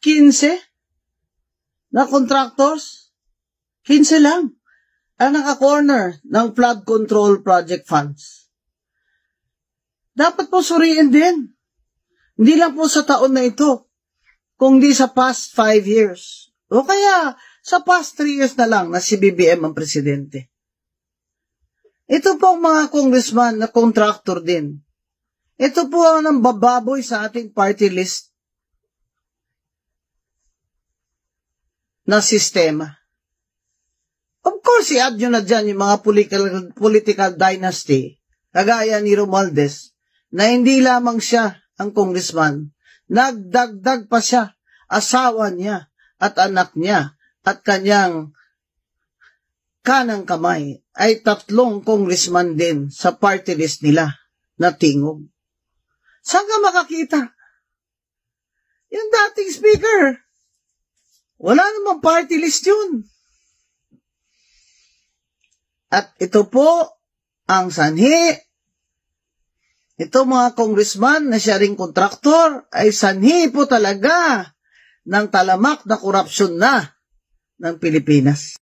15 na contractors, 15 lang ang naka-corner ng flood control project funds. Dapat po suriin din. Hindi lang po sa taon na ito, kundi sa past 5 years. O kaya sa past 3 years na lang na si BBM ang presidente. Ito po ang mga congressman na contractor din. Ito po ang nambababoy sa ating party list na sistema. Of course, i-add nyo na dyan yung mga political dynasty, kagaya ni Romualdez, na hindi lamang siya ang congressman, nagdagdag pa siya, asawa niya at anak niya at kanyang kanang kamay ay 3 congressman din sa party list nila na tingog. Saan ka makakita? Yung dating speaker, wala namang party list yun. At ito po ang sanhi. Ito mga congressman na siya ring kontraktor ay sanhi po talaga ng talamak na korupsyon na ng Pilipinas.